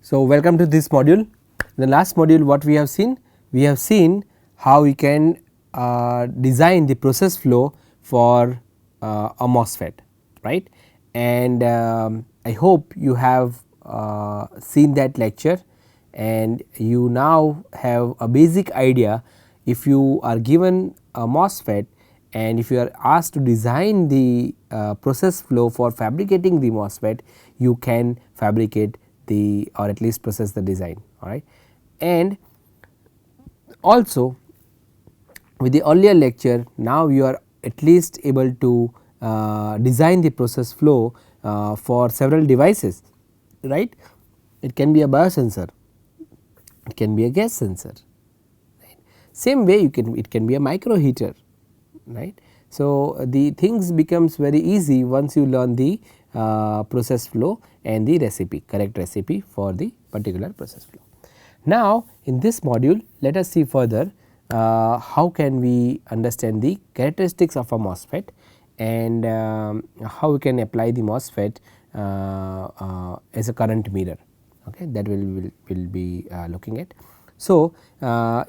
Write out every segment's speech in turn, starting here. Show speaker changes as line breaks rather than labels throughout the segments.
So, welcome to this module. In the last module what we have seen? We have seen how we can design the process flow for a MOSFET, right, and I hope you have seen that lecture and you now have a basic idea. If you are given a MOSFET and if you are asked to design the process flow for fabricating the MOSFET, you can fabricate the or at least process the design, alright. And also with the earlier lecture, now you are at least able to design the process flow for several devices, right. It can be a biosensor, it can be a gas sensor, right. Same way it can be a micro heater, right. So, the things becomes very easy once you learn the process flow and the recipe, correct recipe for the particular process flow. Now, in this module let us see further how can we understand the characteristics of a MOSFET and how we can apply the MOSFET as a current mirror, okay, that will be looking at. So,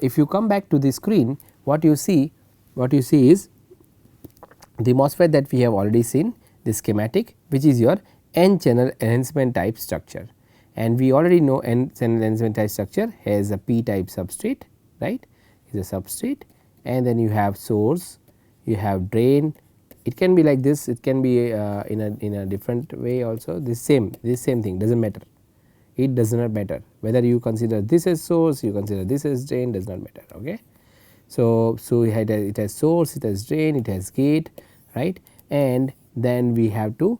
if you come back to the screen, what you see is the MOSFET that we have already seen, the schematic, which is your n channel enhancement type structure, and we already know n channel enhancement type structure has a p type substrate, right, is a substrate, and then you have source, you have drain. It can be like this, it can be in a different way also. This same thing, does not matter, it does not matter whether you consider this as source, you consider this as drain, does not matter, okay. So, it has source, it has drain, it has gate, right, and then we have to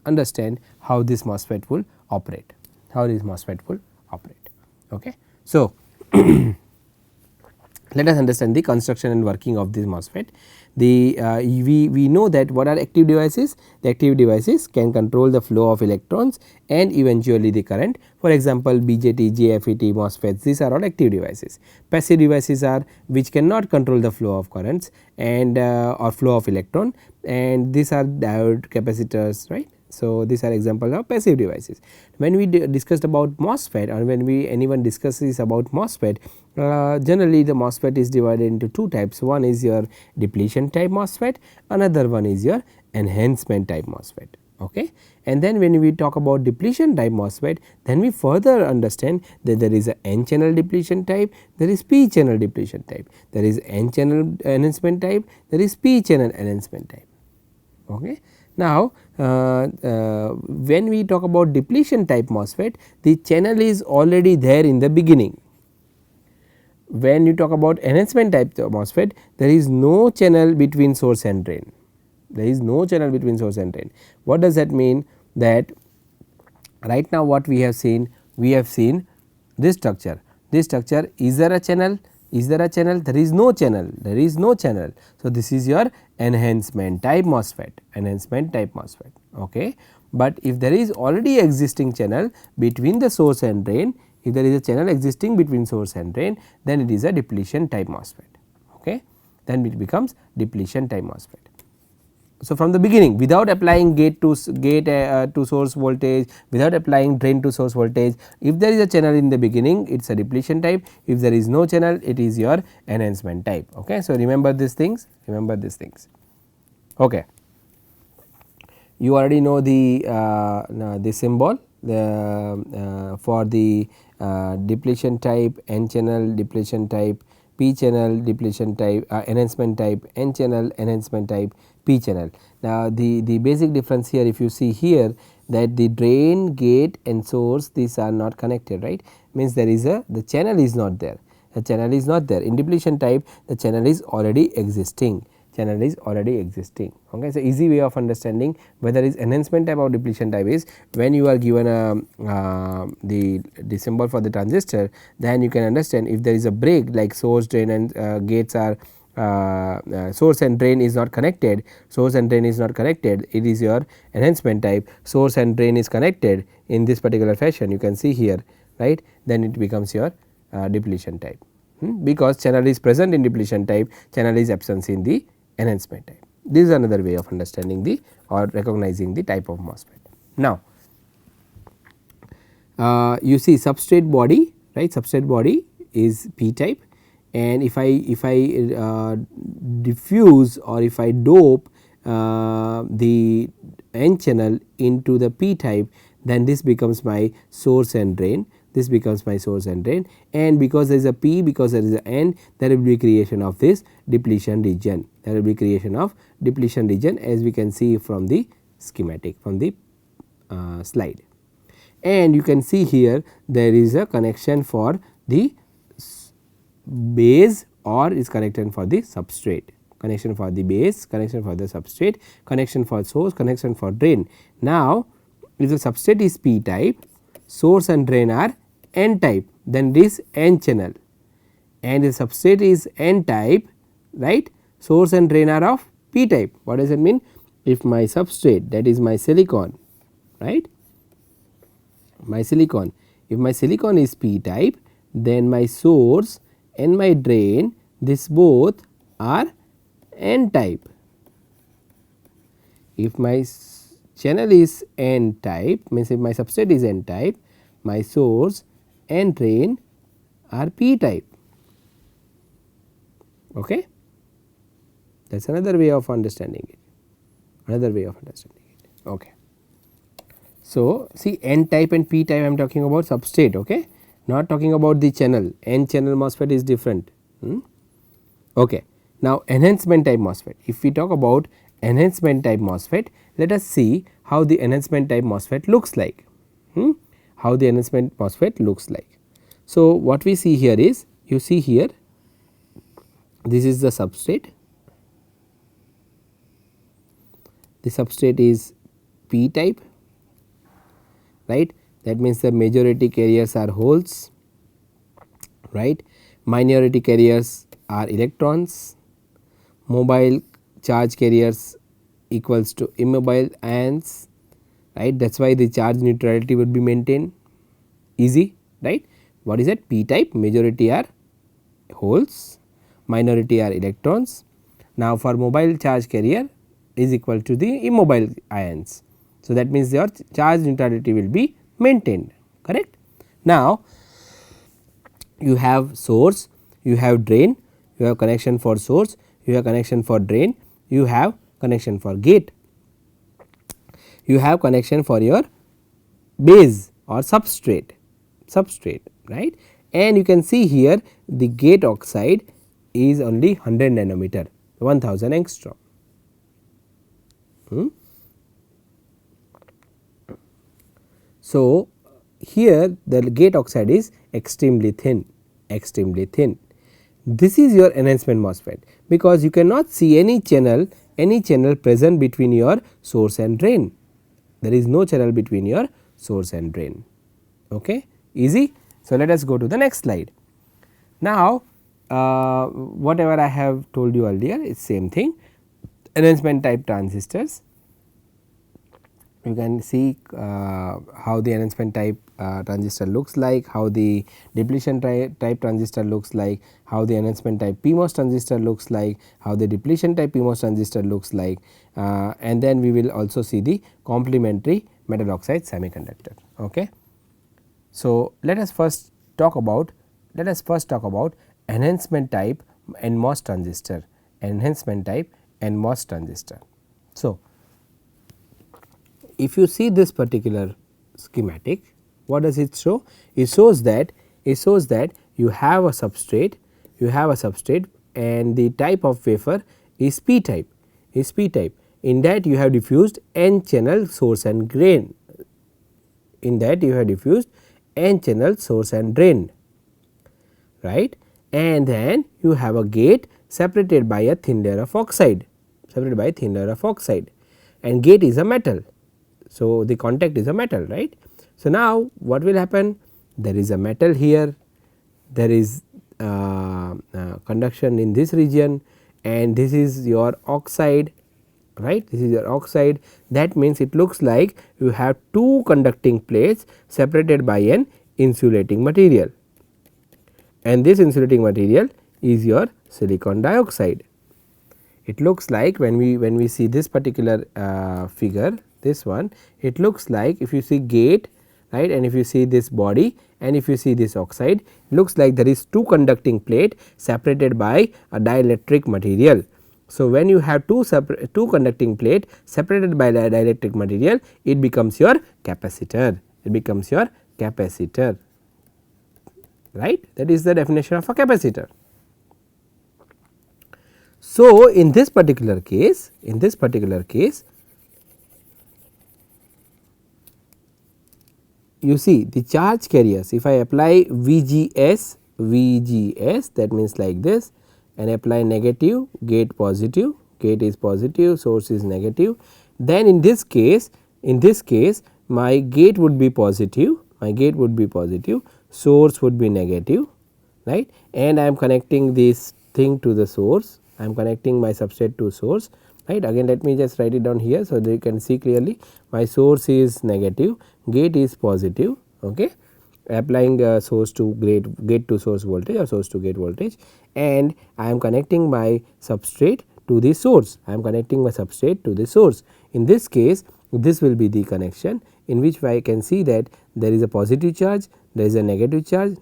understand how this MOSFET will operate, okay. So, let us understand the construction and working of this MOSFET. The we know that what are active devices? The active devices can control the flow of electrons and eventually the current. For example, BJT, JFET, MOSFETs, these are all active devices. Passive devices are which cannot control the flow of currents and or flow of electron, and these are diode, capacitors, right. So, these are examples of passive devices. When we discussed about MOSFET or when anyone discusses about MOSFET, generally the MOSFET is divided into two types. One is your depletion type MOSFET, another one is your enhancement type MOSFET, okay. And then when we talk about depletion type MOSFET, then we further understand that there is a n channel depletion type, there is p channel depletion type, there is n channel enhancement type, there is p channel enhancement type, okay. Now, when we talk about depletion type MOSFET, the channel is already there in the beginning. When you talk about enhancement type MOSFET, there is no channel between source and drain. There is no channel between source and drain. What does that mean? That right now what we have seen this structure. This structure, is there a channel? Is there a channel? There is no channel. There is no channel. So, this is your enhancement type MOSFET. Okay. But if there is already existing channel between the source and drain, if there is a channel existing between source and drain, then it is a depletion type MOSFET. Okay. Then it becomes depletion type MOSFET. So, from the beginning, without applying gate to source voltage, without applying drain to source voltage, if there is a channel in the beginning, it is a depletion type. If there is no channel, it is your enhancement type. Okay. So, remember these things, okay. You already know the symbol for the depletion type, n channel depletion type, p channel depletion type, enhancement type, n channel enhancement type, p channel. Now, the basic difference here, if you see here, that the drain, gate and source, these are not connected, right, means there is the channel is not there, in depletion type the channel is already existing. Okay. So, easy way of understanding whether is enhancement type or depletion type is when you are given the symbol for the transistor, then you can understand if there is a break like source, drain and gates are source and drain is not connected, it is your enhancement type. Source and drain is connected in this particular fashion, you can see here, right, then it becomes your depletion type, because channel is present in depletion type, channel is absent in the enhancement type. This is another way of understanding the or recognizing the type of MOSFET. Now, you see substrate body, right, substrate body is p type, and if I diffuse or if I dope the n channel into the p type, then this becomes my source and drain, this becomes my source and drain, and because there is a p, because there is a n, there will be creation of this depletion region, there will be creation of depletion region, as we can see from the schematic, from the slide. And you can see here there is a connection for the base or is connected for the substrate, connection for the base, connection for the substrate, connection for source, connection for drain. Now, if the substrate is p type, source and drain are n type, then this n channel, and the substrate is n type, right, source and drain are of p type. What does it mean? If my substrate, that is my silicon, right, my silicon, if my silicon is p type, then my source and my drain, this both are n type. If my channel is n type, means if my substrate is n type, my source and drain are p type. Okay, that is another way of understanding it, another way of understanding it. Okay. So, see n type and p type I am talking about substrate, okay, not talking about the channel, n channel MOSFET is different. Okay. Now, enhancement type MOSFET, if we talk about enhancement type MOSFET, let us see how the enhancement type MOSFET looks like, how the enhancement MOSFET looks like. So, what we see here is, you see here, this is the substrate, the substrate is p type, right, that means the majority carriers are holes, right, minority carriers are electrons, mobile charge carriers equals to immobile ions, right, that is why the charge neutrality would be maintained, easy, right. What is that? P type, majority are holes, minority are electrons. Now, for mobile charge carrier is equal to the immobile ions. So, that means your charge neutrality will be maintained, correct. Now, you have source, you have drain, you have connection for source, you have connection for drain, you have connection for gate, you have connection for your base or substrate, right, and you can see here the gate oxide is only 100 nanometer, 1000 angstrom. So, here the gate oxide is extremely thin, extremely thin. This is your enhancement MOSFET, because you cannot see any channel present between your source and drain. There is no channel between your source and drain. Okay, easy. So, let us go to the next slide. Now, whatever I have told you earlier is same thing, enhancement type transistors. You can see how the enhancement type transistor looks like, how the depletion type transistor looks like, how the enhancement type PMOS transistor looks like, how the depletion type PMOS transistor looks like, and then we will also see the complementary metal oxide semiconductor. Okay. So, let us first talk about enhancement type n-MOS transistor, enhancement type n-MOS transistor. So, if you see this particular schematic, what does it show? It shows that you have a substrate, and the type of wafer is p type, In that you have diffused n channel source and drain, right, and then you have a gate separated by a thin layer of oxide, and gate is a metal. So, the contact is a metal, right. So, now what will happen? There is a metal here, there is conduction in this region, and this is your oxide, right, this is your oxide. That means, it looks like you have two conducting plates separated by an insulating material, and this insulating material is your silicon dioxide. It looks like when we see this particular figure, this one, it looks like if you see gate, right, and if you see this body and if you see this oxide, looks like there is two conducting plate separated by a dielectric material. So, when you have two conducting plate separated by the dielectric material, it becomes your capacitor, it becomes your capacitor, right, that is the definition of a capacitor. So, in this particular case, you see the charge carriers, if I apply VGS that means like this, and apply negative, gate positive, gate is positive, source is negative, then in this case my gate would be positive, source would be negative, right, and I am connecting this thing to the source, I am connecting my substrate to source, right. Again let me just write it down here, so that you can see clearly my source is negative, gate is positive, okay, applying the source to gate to source voltage or source to gate voltage, and I am connecting my substrate to the source, I am connecting my substrate to the source. In this case, this will be the connection in which I can see that there is a positive charge, there is a negative charge.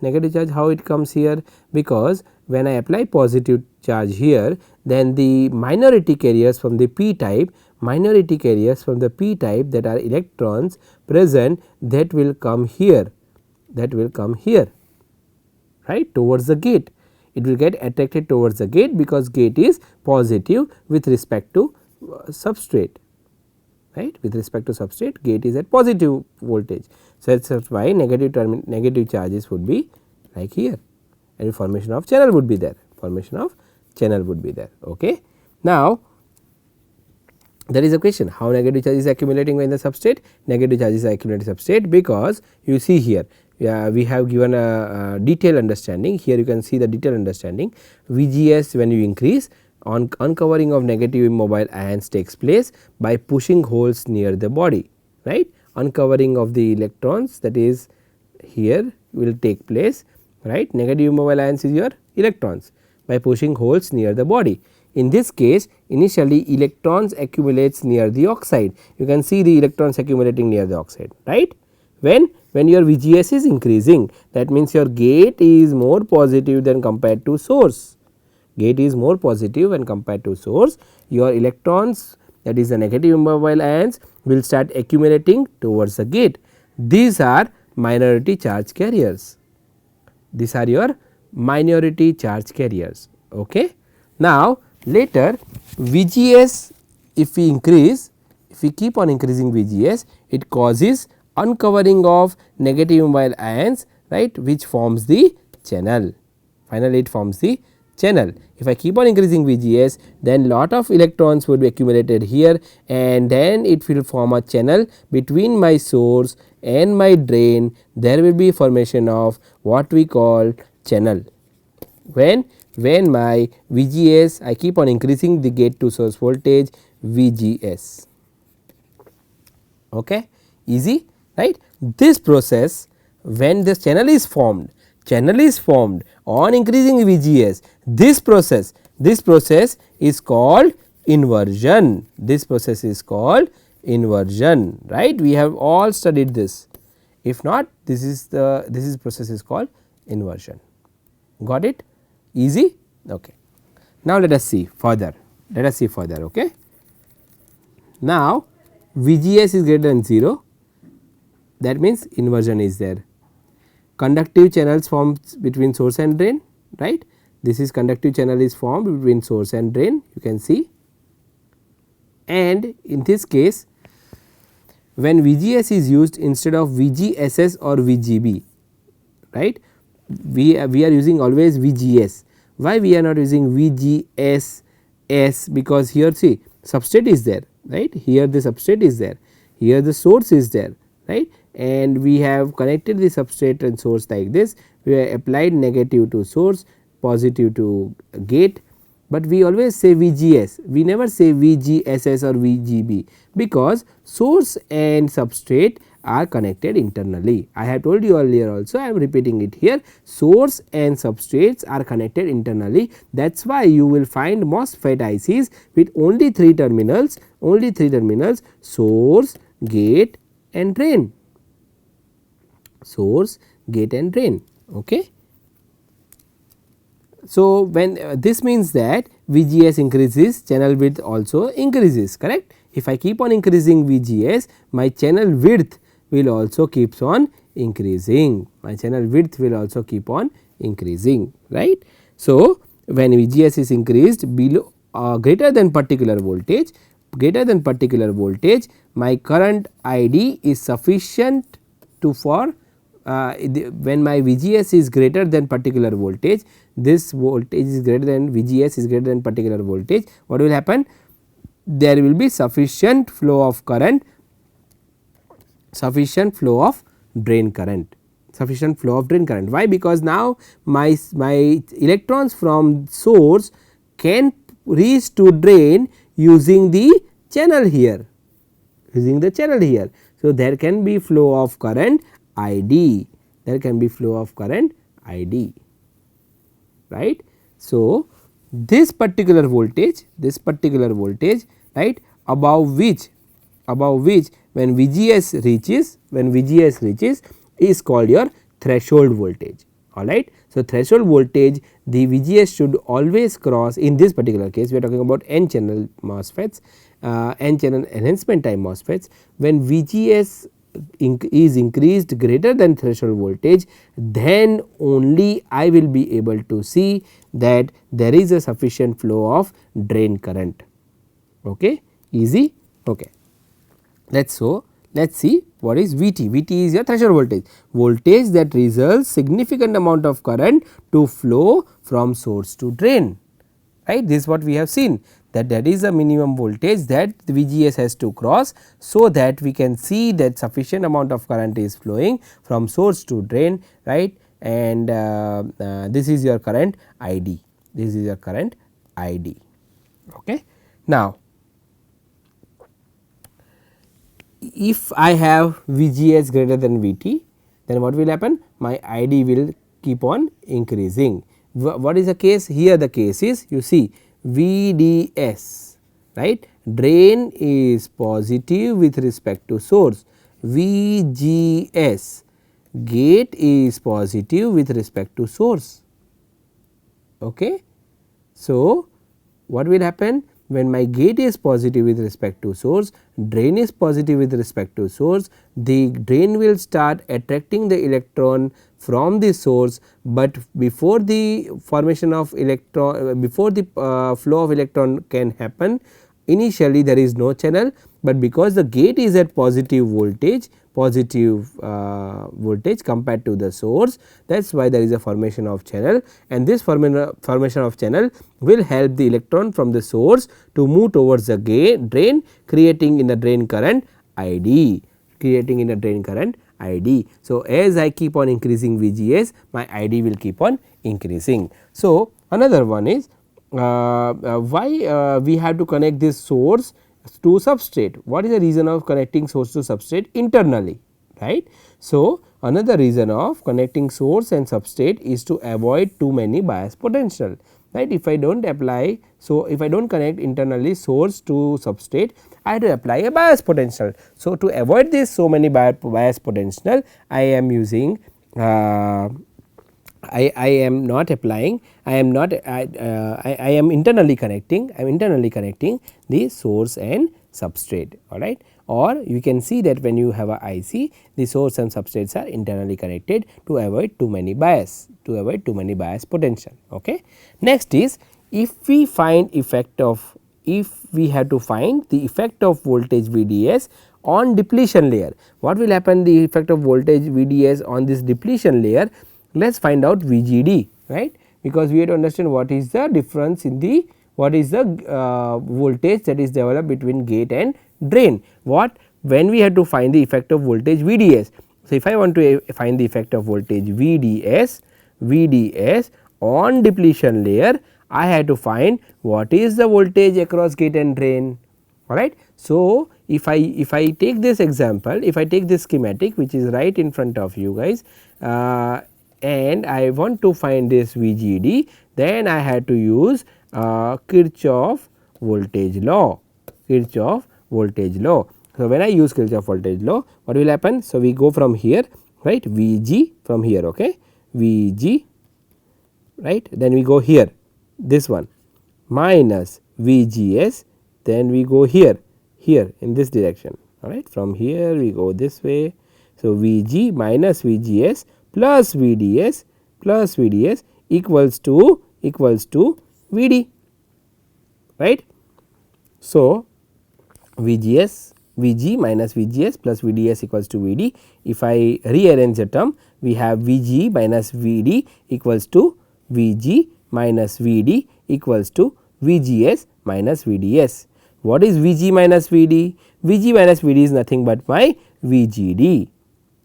How it comes here? Because when I apply positive charge here, then the minority carriers from the p type, that are electrons present, that will come here, right, towards the gate. It will get attracted towards the gate because gate is positive with respect to substrate, right, with respect to substrate, gate is at positive voltage. So, that is why negative charges would be like here, and formation of channel would be there, okay. Now, there is a question, how negative charge is accumulating in the substrate? Negative charge is accumulating substrate because you see here, we have given a detailed understanding. Here you can see the detailed understanding. VGS, when you increase, uncovering of negative immobile ions takes place by pushing holes near the body, right. Uncovering of the electrons, that is here, will take place, right. Negative immobile ions is your electrons, by pushing holes near the body. In this case, initially electrons accumulates near the oxide, you can see the electrons accumulating near the oxide, right. When your VGS is increasing, that means your gate is more positive than compared to source, your electrons, that is the negative immobile ions, will start accumulating towards the gate. These are minority charge carriers, okay. Now, later VGS, if we keep on increasing VGS, it causes uncovering of negative immobile ions, right, which forms the channel, finally it forms the channel. If I keep on increasing VGS, then lot of electrons would be accumulated here, and then it will form a channel between my source and my drain. There will be formation of what we call channel. When my VGS, I keep on increasing the gate to source voltage VGS, okay, easy, right. This process, when this channel is formed on increasing VGS, this process is called inversion, right. We have all studied this, if not, this process is called inversion, got it, easy, okay. Now, let us see further, okay. Now, VGS is greater than 0, that means inversion is there. Conductive channels formed between source and drain, right. This is conductive channel is formed between source and drain, you can see, and in this case, when VGS is used instead of VGSS or VGB, right, we are using always VGS. Why we are not using VGSS? Because here see substrate is there, right, here the substrate is there, here the source is there, right, and we have connected the substrate and source like this, we have applied negative to source, positive to gate, but we always say VGS, we never say VGSS or VGB, because source and substrate are connected internally. I have told you earlier also, I am repeating it here, source and substrates are connected internally, that is why you will find MOSFET ICs with only 3 terminals, source, gate and drain. source, gate and drain. Okay. So, when this means that VGS increases, channel width also increases, correct. If I keep on increasing VGS, my channel width will also keeps on increasing, my channel width will also keep on increasing, right. So, when VGS is increased below greater than particular voltage, my current ID is sufficient to for when my VGS is greater than particular voltage, this voltage is greater than VGS is greater than particular voltage, what will happen? There will be sufficient flow of current, sufficient flow of drain current, Why? Because now my electrons from source can reach to drain using the channel here, So, there can be flow of current ID, right. So, this particular voltage, right, above which when VGS reaches is called your threshold voltage, alright. So, threshold voltage, the VGS should always cross, in this particular case we are talking about n channel MOSFETs, n channel enhancement type MOSFETs. When VGS is increased greater than threshold voltage, then only I will be able to see that there is a sufficient flow of drain current. Okay, easy. Okay. Let us see what is VT. VT is your threshold voltage, that results significant amount of current to flow from source to drain, right. This is what we have seen, that is a minimum voltage that the VGS has to cross, so that we can see that sufficient amount of current is flowing from source to drain, right, and this is your current ID, Okay. Now, if I have VGS greater than VT, then what will happen? My ID will keep on increasing. What is the case? Here the case is, you see, VDS, right, drain is positive with respect to source, VGS, gate is positive with respect to source. Okay. So, what will happen? When my gate is positive with respect to source, drain is positive with respect to source, the drain will start attracting the electron from the source, but before the formation of electron, before the flow of electron can happen, initially there is no channel, but because the gate is at positive voltage, compared to the source, that is why there is a formation of channel, and this formation of channel will help the electron from the source to move towards the drain, creating in the drain current ID, So, as I keep on increasing VGS, my ID will keep on increasing. So, another one is why we have to connect this source to substrate. What is the reason of connecting source to substrate internally, right. So, another reason of connecting source and substrate is to avoid too many bias potential, right. If I do not apply, so if I do not connect internally source to substrate, I have to apply a bias potential. So, to avoid this so many bias potential, I am using I am not applying, I am internally connecting, the source and substrate, alright. Or you can see that when you have a IC, the source and substrates are internally connected to avoid too many bias, potential. Okay. Next is, if we have to find the effect of voltage VDS on depletion layer, what will happen? The effect of voltage VDS on this depletion layer, let us find out VGD, right, because we have to understand what is the difference in the voltage that is developed between gate and drain. When we have to find the effect of voltage VDS. So, if I want to find the effect of voltage VDS on depletion layer, I have to find what is the voltage across gate and drain, alright. So, if I take this example, if I take this schematic which is right in front of you guys, and I want to find this VGD, then I had to use Kirchhoff voltage law. So, when I use Kirchhoff voltage law, what will happen? So, we go from here, right, Vg from here, okay, Vg, right, then we go here this one minus Vgs, then we go here in this direction, all right, from here we go this way. So, Vg minus Vgs plus Vds equals to Vd, right. So, Vg minus Vgs plus Vds equals to Vd. If I rearrange the term, we have Vg minus Vd equals to Vg minus Vd equals to Vgs minus Vds. What is Vg minus Vd? Vg minus Vd is nothing but my Vgd,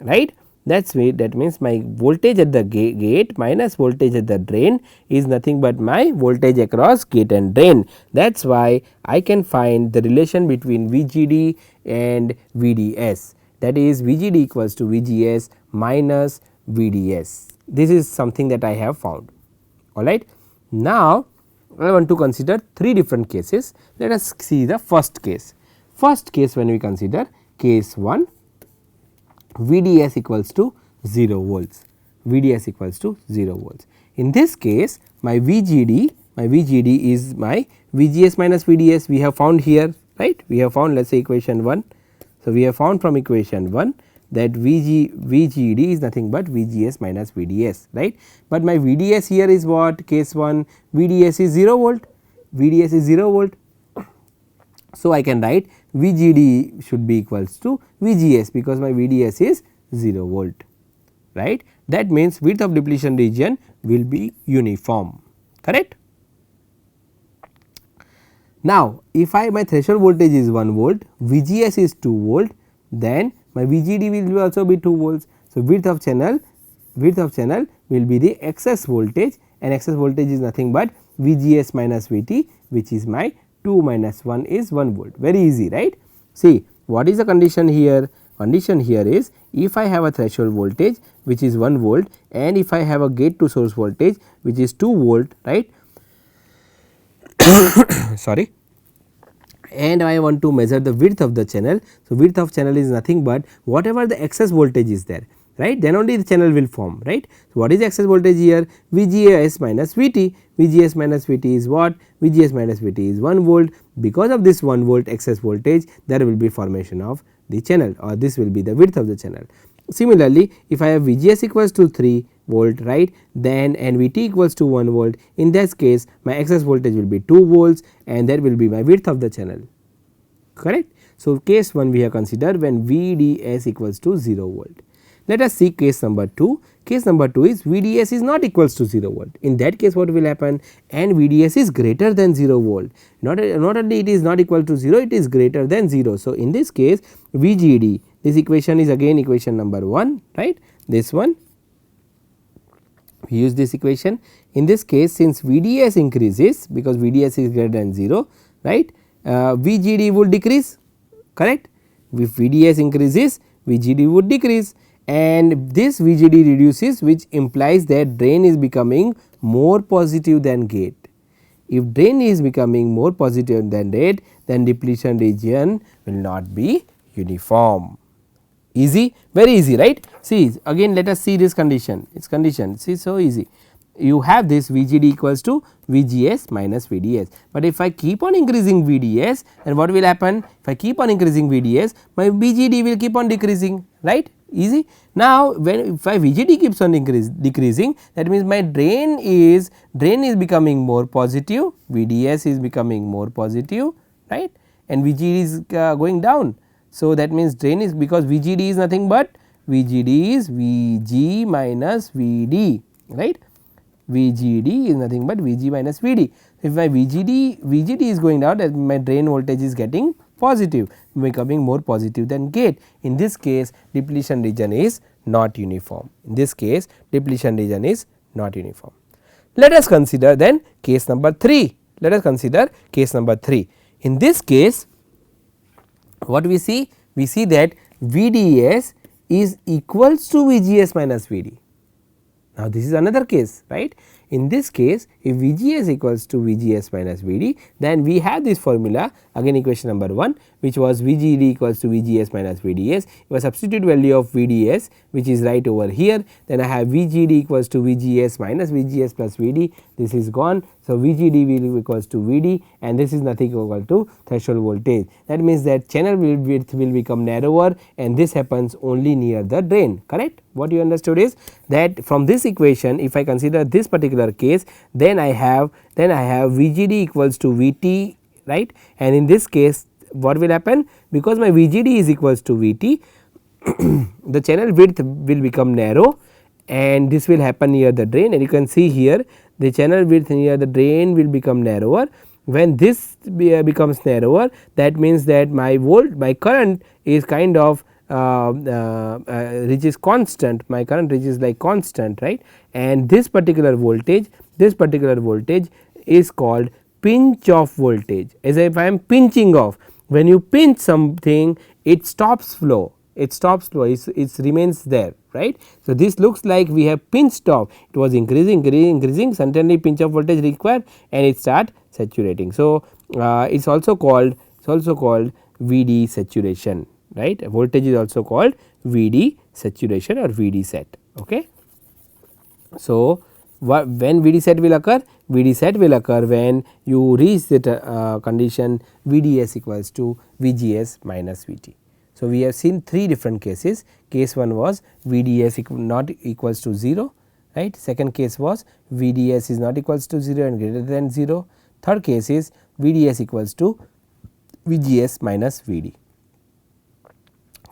right. That means my voltage at the gate minus voltage at the drain is nothing but my voltage across gate and drain. That is why I can find the relation between Vgd and Vds, that is Vgd equals to Vgs minus Vds. This is something that I have found, all right. Now, I want to consider 3 different cases. Let us see the first case. First case, when we consider case 1, Vds equals to 0 volts, Vds equals to 0 volts. In this case, my Vgd is my Vgs minus Vds, we have found here, right, we have found, let us say equation 1. So, we have found from equation 1 that Vgd is nothing but Vgs minus Vds, right, but my Vds here is what, case 1, Vds is 0 volt, Vds is 0 volt. So, I can write Vgd should be equals to Vgs, because my Vds is 0 volt, right. That means width of depletion region will be uniform, correct. Now, if my threshold voltage is 1 volt, Vgs is 2 volt, then my Vgd will also be 2 volts. So, width of channel will be the excess voltage, and excess voltage is nothing but Vgs minus Vt, which is my 2 minus 1 is 1 volt, very easy, right. See, what is the condition here? Condition here is, if I have a threshold voltage which is 1 volt and if I have a gate to source voltage which is 2 volt, right, sorry, and I want to measure the width of the channel. So, width of channel is nothing but whatever the excess voltage is there, right, then only the channel will form, right. So, what is the excess voltage here? Vgs minus Vt, Vgs minus Vt is what? Vgs minus Vt is 1 volt. Because of this 1 volt excess voltage, there will be formation of the channel, or this will be the width of the channel. Similarly, if I have Vgs equals to 3 volt, right, then and Vt equals to 1 volt, in this case my excess voltage will be 2 volts and that will be my width of the channel, correct. So, case 1 we have considered when Vds equals to 0 volt. Let us see case number 2. Case number 2 is Vds is not equals to 0 volt. In that case, what will happen? And Vds is greater than 0 volt. Not only it is not equal to 0, it is greater than 0. So, in this case Vgd, this equation is again equation number 1, right, this one, we use this equation. In this case, since Vds increases, because Vds is greater than 0, right, Vgd would decrease, correct. If Vds increases, Vgd would decrease, and this Vgd reduces, which implies that drain is becoming more positive than gate. If drain is becoming more positive than gate, then depletion region will not be uniform. Easy, very easy, right. See, again let us see this condition, its condition, see, so easy. You have this Vgd equals to Vgs minus Vds, but if I keep on increasing Vds, then what will happen? If I keep on increasing Vds, my Vgd will keep on decreasing, right, easy. Now, if my Vgd keeps on decreasing, that means my drain is becoming more positive, Vds is becoming more positive, right, and Vgd is going down. So, that means drain is, because Vgd is nothing but Vgd is Vg minus Vd, right. Vgd is nothing but Vg minus Vd. If my Vgd is going down, that my drain voltage is getting positive, becoming more positive than gate. In this case, depletion region is not uniform. In this case, depletion region is not uniform. Let us consider then case number 3. Let us consider case number 3. In this case, what we see? We see that Vds is equals to Vgs minus Vd. Now, this is another case, right. In this case, if VGS equals to VGS minus VD, then we have this formula again equation number 1, which was VGD equals to VGS minus VDS. If I substitute value of VDS, which is right over here, then I have VGD equals to VGS minus VGS plus VD. This is gone. So, VGD will be equals to VD, and this is nothing equal to threshold voltage. That means that channel width will become narrower, and this happens only near the drain, correct. What you understood is that from this equation, if I consider this particular case, then I have VGD equals to VT, right, and in this case what will happen, because my VGD is equals to VT, the channel width will become narrow, and this will happen near the drain, and you can see here the channel width near the drain will become narrower. When this becomes narrower, that means that my current is kind of reaches constant, my current reaches like constant, right, and this particular voltage is called pinch off voltage, as if I am pinching off. When you pinch something, it stops flow, it remains there, right. So, this looks like we have pinched off, it was increasing, suddenly pinch off voltage required, and it start saturating. So, it is also called VD saturation, right. Voltage is also called VD saturation or VD set. Okay. So, when VD set will occur? VD set will occur when you reach the condition VDS equals to VGS minus VT. So, we have seen 3 different cases. Case 1 was VDS not equals to 0, right. Second case was VDS is not equals to 0 and greater than 0. Third case is VDS equals to VGS minus VD.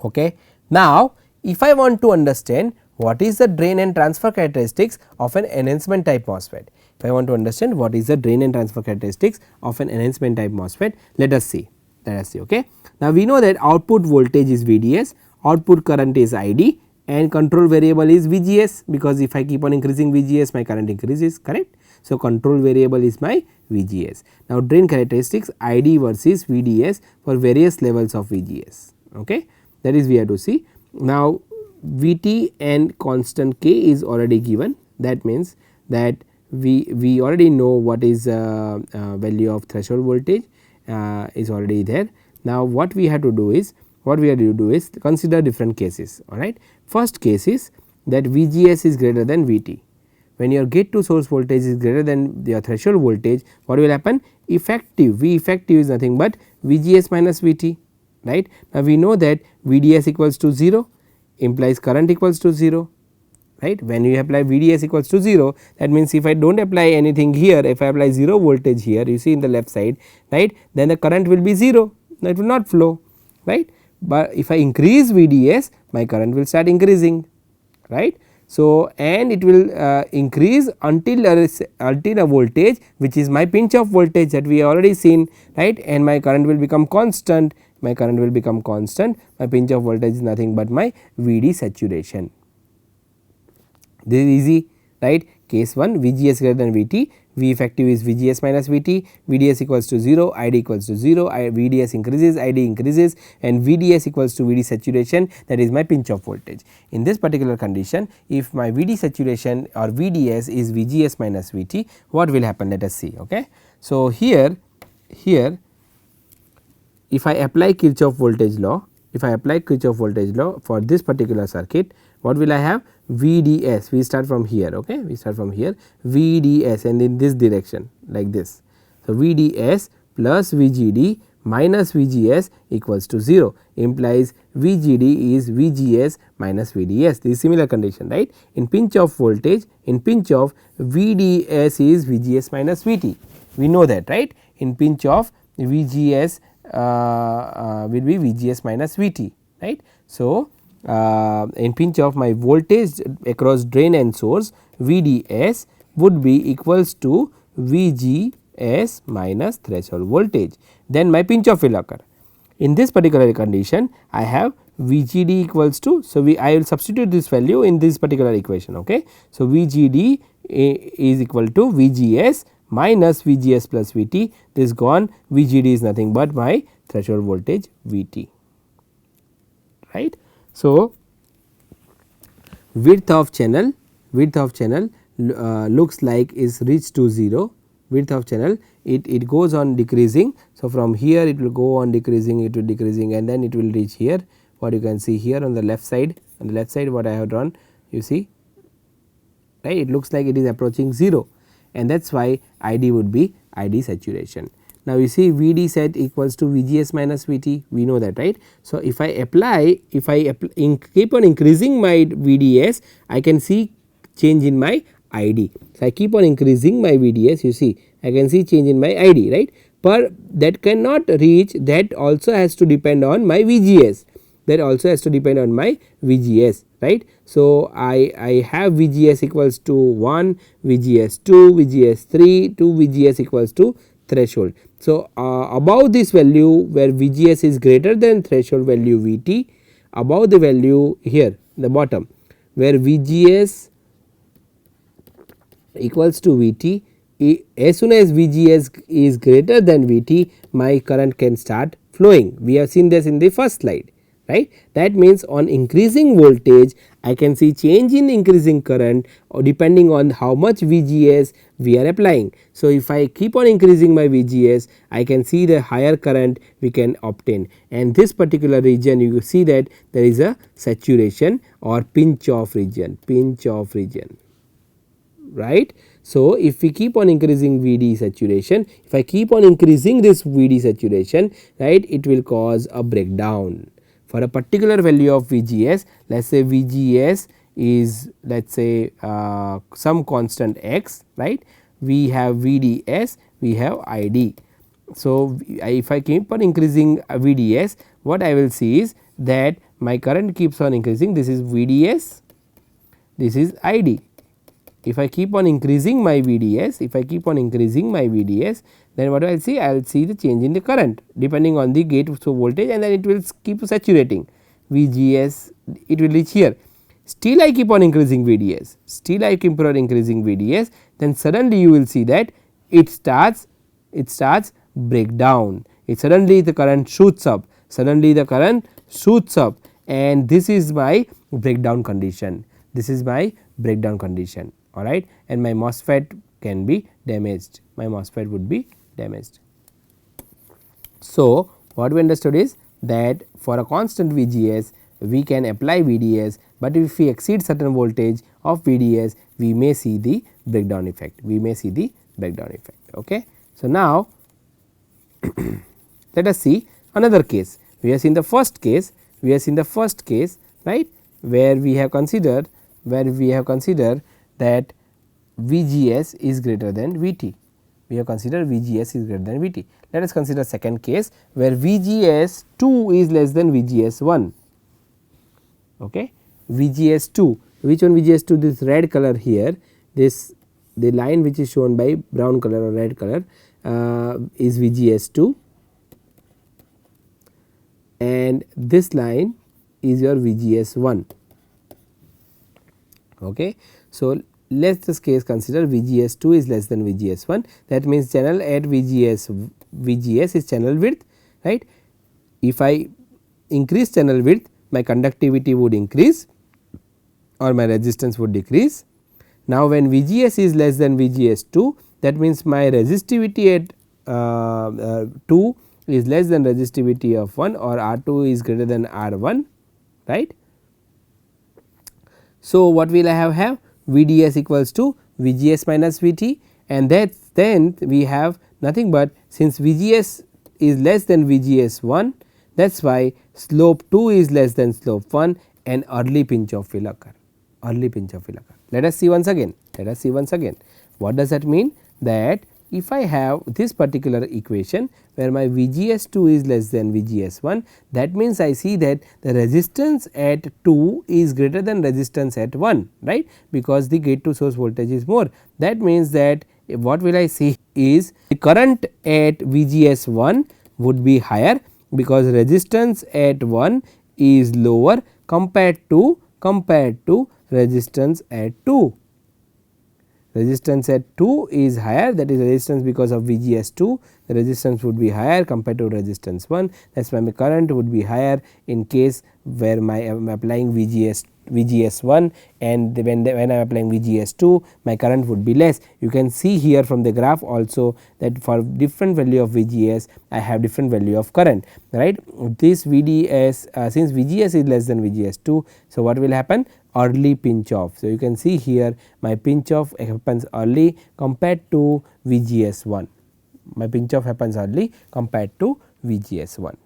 Okay. Now, if I want to understand what is the drain and transfer characteristics of an enhancement type MOSFET, if I want to understand what is the drain and transfer characteristics of an enhancement type MOSFET, let us see. Okay. Now, we know that output voltage is VDS, output current is ID, and control variable is VGS, because if I keep on increasing VGS, my current increases, correct. So, control variable is my VGS. Now, drain characteristics ID versus VDS for various levels of VGS. Okay. That is we have to see. Now, Vt and constant k is already given, that means that we already know what is value of threshold voltage is already there. Now, what we have to do is consider different cases, alright. First case is that VGS is greater than Vt. When your gate to source voltage is greater than your threshold voltage, what will happen? Effective, V effective is nothing but VGS minus Vt, right. Now, we know that VDS equals to 0 implies current equals to 0, right. When you apply VDS equals to 0, that means if I do not apply anything here, if I apply 0 voltage here, you see in the left side, right, then the current will be 0, it will not flow, right. But if I increase VDS, my current will start increasing, right. So, and it will increase until a voltage which is my pinch off voltage that we have already seen, right, and my current will become constant. My pinch off voltage is nothing but my VD saturation. This is easy, right. Case 1, VGS greater than VT, V effective is VGS minus VT, VDS equals to 0, ID equals to 0, VDS increases, ID increases, and VDS equals to VD saturation, that is my pinch off voltage. In this particular condition, if my VD saturation or VDS is VGS minus VT, what will happen? Let us see. Okay. So, here if I apply Kirchhoff voltage law, for this particular circuit, what will I have? VDS, we start from here, okay, VDS, and in this direction like this. So, VDS plus VGD minus VGS equals to 0, implies VGD is VGS minus VDS. This is similar condition, right. In pinch off voltage, VDS is VGS minus VT, we know that, right. In pinch off VGS will be VGS minus VT, right. So, in pinch off my voltage across drain and source, VDS would be equals to VGS minus threshold voltage, then my pinch off will occur. In this particular condition, I have VGD equals to, so I will substitute this value in this particular equation. Okay. So, VGD is equal to VGS minus VGS plus VT, this gone, VGD is nothing but my threshold voltage VT, right. So, width of channel width of channel looks like is reached to 0, width of channel it goes on decreasing. So, from here it will go on decreasing, it will decreasing, and then it will reach here. What you can see here on the left side, what I have drawn, you see, right, it looks like it is approaching 0, and that is why ID would be ID saturation. Now, you see VD set equals to VGS minus VT, we know that, right. So, if I apply, keep on increasing my VDS, I can see change in my ID. So, I keep on increasing my VDS, you see I can see change in my ID, right, but that cannot reach, that also has to depend on my VGS, that also has to depend on my VGS, right. So, I have VGS equals to 1, VGS 2, VGS 3 to VGS equals to threshold. So, above this value where VGS is greater than threshold value VT, above the value here the bottom where VGS equals to VT, as soon as VGS is greater than VT, my current can start flowing. We have seen this in the first slide, right. That means on increasing voltage I can see change in increasing current or depending on how much VGS we are applying. So, if I keep on increasing my VGS, I can see the higher current we can obtain, and this particular region you see that there is a saturation or pinch off region, right. So, if we keep on increasing VD saturation, if I keep on increasing this VD saturation, right, it will cause a breakdown for a particular value of VGS. Let us say VGS is, let us say some constant x, right, we have VDS, we have ID. So, if I keep on increasing VDS, what I will see is that my current keeps on increasing, this is VDS, this is ID. If I keep on increasing my VDS, then what I will see? I will see the change in the current depending on the gate voltage, and then it will keep saturating VGS, it will reach here. Still I keep on increasing VDS, then suddenly you will see that it starts breakdown, suddenly the current shoots up, and this is my breakdown condition, alright, and my Mosfet can be damaged, would be damaged. So, what we understood is that for a constant VGS we can apply VDS, but if we exceed certain voltage of VDS we may see the breakdown effect, okay. So, now let us see another case. We have seen the first case, right, where we have considered that VGS is greater than VT. Let us consider second case where VGS 2 is less than VGS 1. Okay. VGS 2, which one VGS 2? This red color here, this the line which is shown by brown color or red color is VGS 2, and this line is your VGS 1. Okay. So, let us this case consider VGS 2 is less than VGS 1, that means channel at VGS is channel width, right. If I increase channel width, my conductivity would increase or my resistance would decrease. Now, when VGS is less than VGS 2, that means my resistivity at 2 is less than resistivity of 1, or R2 is greater than R1, right. So, what will I have? VDS equals to VGS minus VT, and that then we have nothing but, since VGS is less than VGS 1, that is why slope 2 is less than slope 1 and early pinch off will occur. Let us see once again. What does that mean? That if I have this particular equation where my VGS 2 is less than VGS 1, that means I see that the resistance at 2 is greater than resistance at 1, right, because the gate to source voltage is more. That means that what will I see is the current at VGS 1 would be higher, because resistance at 1 is lower compared to resistance at 2. Resistance at 2 is higher, that is resistance because of VGS 2, the resistance would be higher compared to resistance 1, that is why my current would be higher in case where I am applying VGS VGS1 and when I am applying VGS2 my current would be less. You can see here from the graph also that for different value of VGS I have different value of current, right. This VDS since VGS is less than VGS2, so what will happen, early pinch off. So, you can see here my pinch off happens early compared to VGS1, my pinch off happens early compared to VGS1,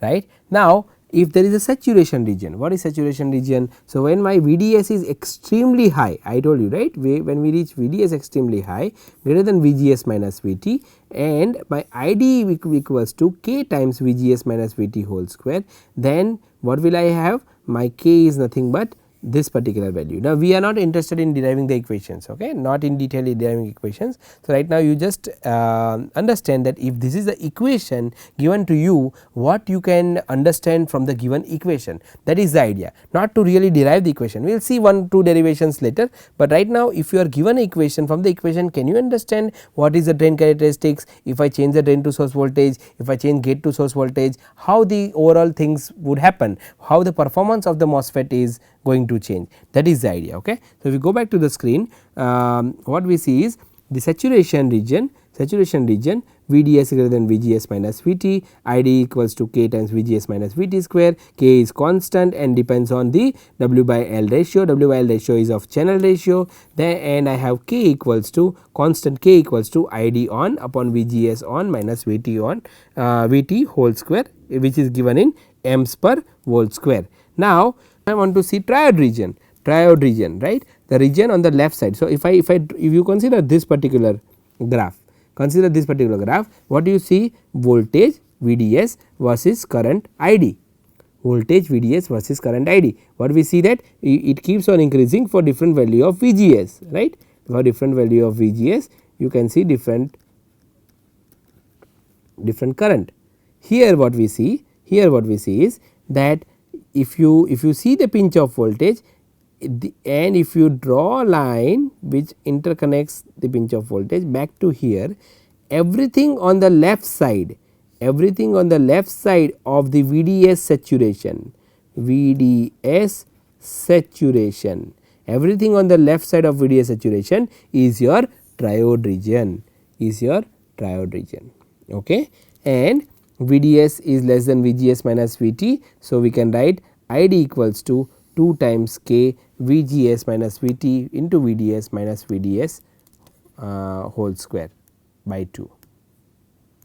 right. Now, if there is a saturation region, what is saturation region? So, when my VDS is extremely high, I told you, right, when we reach VDS extremely high greater than VGS minus VT and my ID equals to K times VGS minus VT whole square, then what will I have? My K is nothing but this particular value. Now, we are not interested in deriving the equations, okay, not in detail deriving equations. So, right now you just understand that if this is the equation given to you, what you can understand from the given equation, that is the idea, not to really derive the equation. We will see 1-2 derivations later, but right now if you are given an equation, from the equation can you understand what is the drain characteristics, if I change the drain to source voltage, if I change gate to source voltage, how the overall things would happen, how the performance of the MOSFET is going to change, that is the idea. Okay. So, if we go back to the screen, what we see is the saturation region VDS greater than VGS minus VT, ID equals to K times VGS minus VT square, K is constant and depends on the W by L ratio, W by L ratio is of channel ratio, then and I have K equals to constant K equals to ID on upon VGS on minus VT on VT whole square, which is given in amps per volt square. Now, I want to see triode region, right, the region on the left side. So, if you consider this particular graph, what do you see? Voltage VDS versus current ID, voltage VDS versus current ID. What we see that it keeps on increasing for different value of VGS, right, for different value of VGS you can see different current. Here what we see is that if you see the pinch off voltage and if you draw a line which interconnects the pinch off voltage back to here, everything on the left side of the VDS saturation, everything on the left side of VDS saturation is your triode region, okay. And VDS is less than VGS minus VT. So, we can write ID equals to 2 times K VGS minus VT into VDS minus VDS whole square by 2,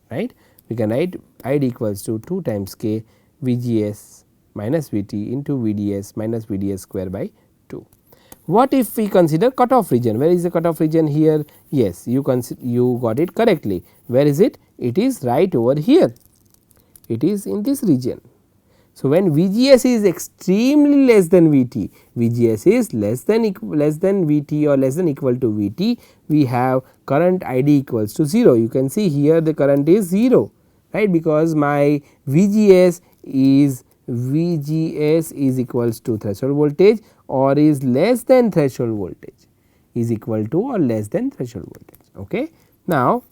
right. We can write ID equals to 2 times K VGS minus VT into VDS minus VDS square by 2. What if we consider cutoff region? Where is the cutoff region here? Yes, you got it correctly. Where is it? It is right over here. It is in this region. So, when VGS is extremely less than VT, VGS is less than VT or less than equal to VT, we have current ID equals to 0. You can see here the current is 0, right, because my VGS is equals to threshold voltage or is less than threshold voltage, is equal to or less than threshold voltage. Okay. Now,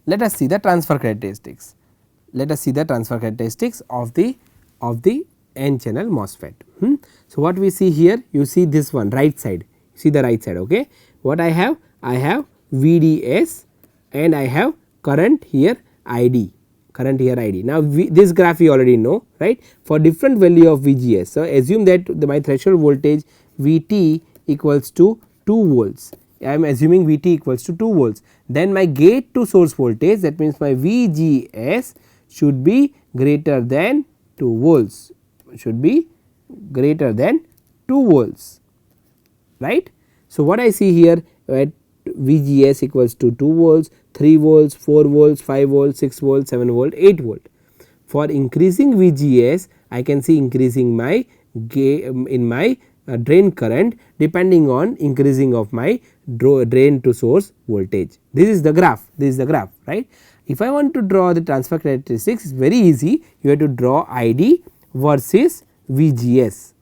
let us see the transfer characteristics. Of the n channel MOSFET. So, what we see here, you see this one right side, see the right side. Okay. What I have? I have VDS and I have current here ID, Now, this graph you already know, right, for different value of VGS. So, assume that my threshold voltage VT equals to 2 volts. I am assuming VT equals to 2 volts. Then my gate to source voltage, that means my VGS should be greater than 2 volts, right. So, what I see here at VGS equals to 2 volts, 3 volts, 4 volts, 5 volts, 6 volts, 7 volt, 8 volt. For increasing VGS, I can see increasing my drain current depending on increasing of my drain to source voltage. This is the graph, right. If I want to draw the transfer characteristics, it is very easy. You have to draw ID versus VGS,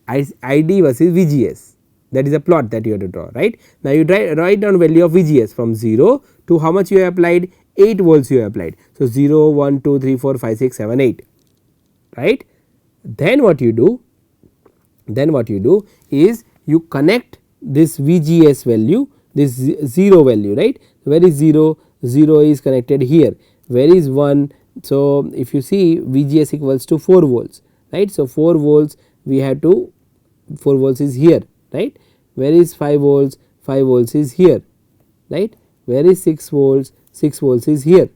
ID versus VGS, that is a plot that you have to draw, right. Now, you write down value of VGS from 0 to how much you have applied 8 volts you applied. So, 0, 1, 2, 3, 4, 5, 6, 7, 8, right. Then what you do? Then what you do is you connect this VGS value, this 0 value, right. Where is 0? 0 is connected here. Where is 1? So, if you see VGS equals to 4 volts, right. So, 4 volts we have to, 4 volts is here, right. Where is 5 volts? 5 volts is here, right. Where is 6 volts? 6 volts is here,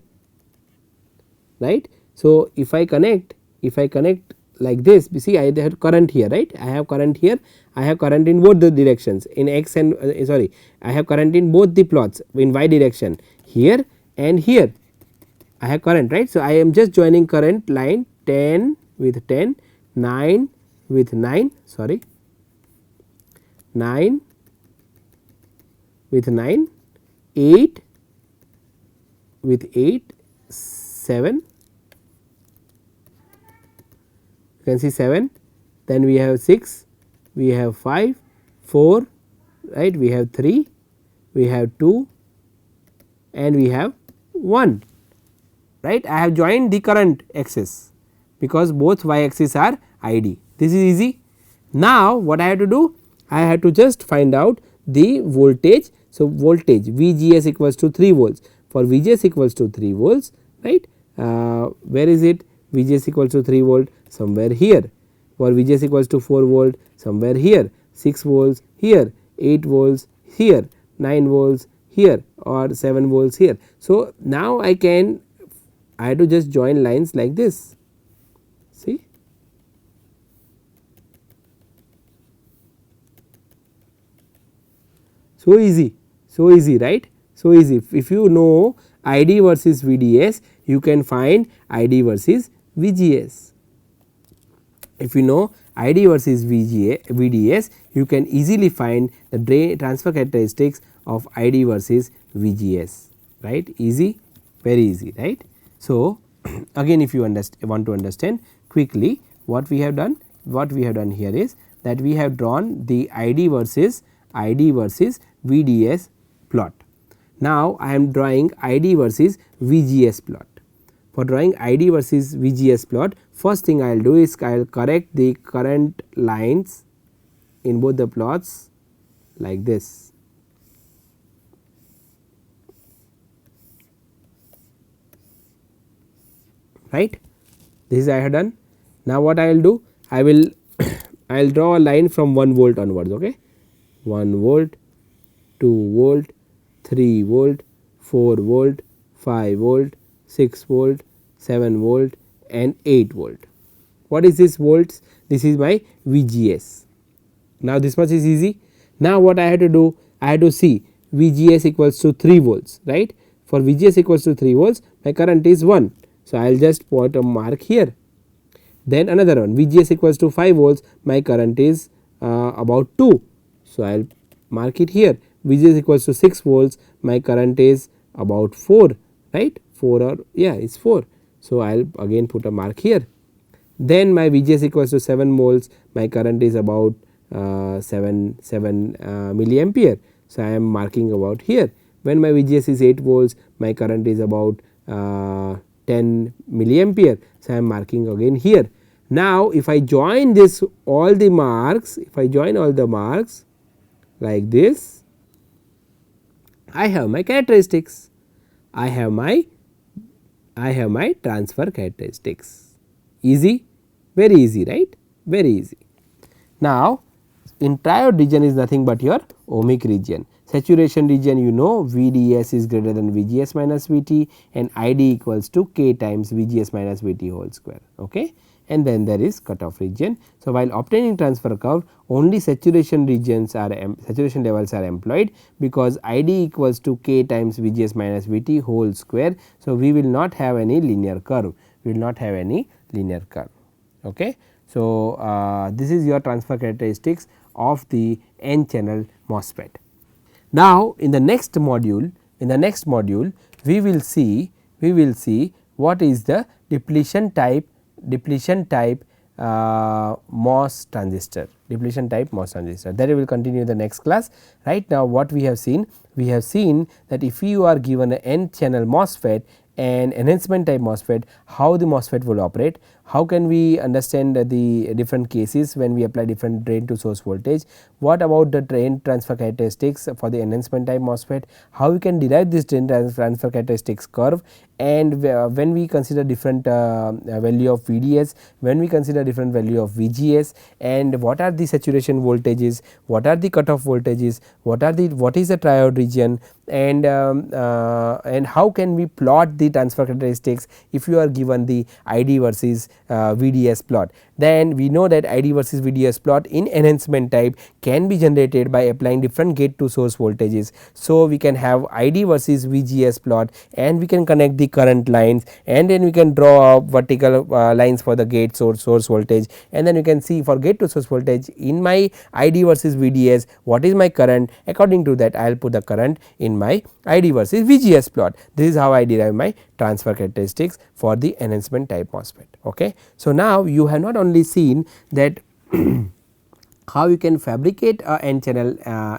right. So, if I connect like this, you see I have current here, right. I have current here, I have current in both the directions, in x and sorry, I have current in both the plots in y direction, here and here I have current, right. So, I am just joining current line 10 with 10, 9 with 9, sorry, 9 with 9, 8 with 8, 7, you can see 7, then we have 6, we have 5, 4, right, we have 3, we have 2 and we have 1, right. I have joined the current axis because both y axis are ID. This is easy. Now, what I have to do? I have to just find out the voltage. So, voltage VGS equals to 3 volts, for VGS equals to 3 volts, right. Where is it? VGS equals to 3 volt, somewhere here. For VGS equals to 4 volt, somewhere here, 6 volts here, 8 volts here, 9 volts here or 7 volts here. So, now I have to just join lines like this, see. So easy, right. So easy. If you know ID versus VDS, you can find ID versus VGS. If you know ID versus VDS, you can easily find the drain transfer characteristics of ID versus VGS, right. Easy, very easy, right. So, again if you want to understand quickly what we have done, here is that we have drawn the ID versus VDS plot. Now, I am drawing ID versus VGS plot. For drawing ID versus VGS plot, first thing I will do is I will correct the current lines in both the plots like this. Right, this is I have done. Now, what I will do? I will draw a line from 1 volt onwards, okay. 1 volt, 2 volt, 3 volt, 4 volt, 5 volt, 6 volt, 7 volt and 8 volt. What is this volts? This is my VGS. Now, this much is easy. Now, what I have to do? I have to see VGS equals to 3 volts, right. For VGS equals to 3 volts, my current is 1. So, I will just put a mark here. Then another one, VGS equals to 5 volts, my current is about 2. So, I will mark it here. VGS equals to 6 volts, my current is about 4, right, 4 or yeah it is 4. So, I will again put a mark here. Then my VGS equals to 7 volts, my current is about 7 milliampere. So, I am marking about here. When my VGS is 8 volts, my current is about 10 milliampere. So, I am marking again here. Now, if I join this all the marks, like this, I have my characteristics. I have my transfer characteristics. Easy, very easy, right, very easy. Now, in triode region is nothing but your ohmic region. Saturation region, you know, VDS is greater than VGS minus VT and ID equals to K times VGS minus VT whole square, okay. And then there is cutoff region. So, while obtaining transfer curve, only saturation regions are saturation levels are employed, because ID equals to K times VGS minus VT whole square. So, we will not have any linear curve, okay. So, this is your transfer characteristics of the n channel MOSFET. Now, in the next module, we will see what is the depletion type MOS transistor, depletion type MOS transistor, that we will continue in the next class. Right now what we have seen that if you are given an n channel MOSFET and enhancement type MOSFET, how the MOSFET will operate, how can we understand the different cases when we apply different drain to source voltage, what about the drain transfer characteristics for the enhancement type MOSFET, how we can derive this drain transfer characteristics curve, and when we consider different value of VDS, when we consider different value of VGS, and what are the saturation voltages, what are the cutoff voltages, what is the triode region, and how can we plot the transfer characteristics if you are given the ID versus VDS plot. Then we know that ID versus VDS plot in enhancement type can be generated by applying different gate to source voltages. So we can have ID versus VGS plot, and we can connect the current lines, and then we can draw vertical lines for the gate source voltage, and then you can see for gate to source voltage in my ID versus VDS what is my current, according to that I will put the current in my ID versus VGS plot. This is how I derive my transfer characteristics for the enhancement type MOSFET. Okay. So now you have not only seen that how you can fabricate a n channel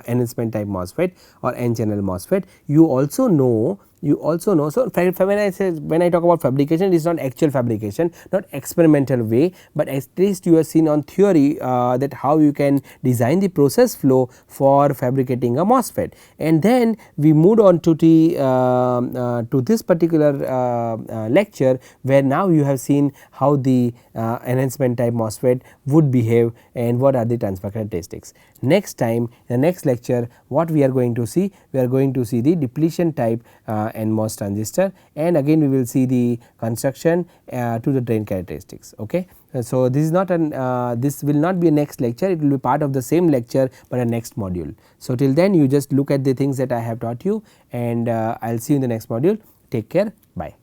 enhancement type MOSFET or n channel MOSFET, you also know. So when I talk about fabrication, it is not actual fabrication, not experimental way, but at least you have seen on theory that how you can design the process flow for fabricating a MOSFET. And then we moved on to the to this particular lecture, where now you have seen how the enhancement type MOSFET would behave and what are the transfer characteristics. Next time, the next lecture, what we are going to see? We are going to see the depletion type n-MOS transistor, and again we will see the construction to the drain characteristics. Okay. So this is not an this will not be a next lecture, it will be part of the same lecture but a next module. So till then you just look at the things that I have taught you, and I will see you in the next module. Take care, bye.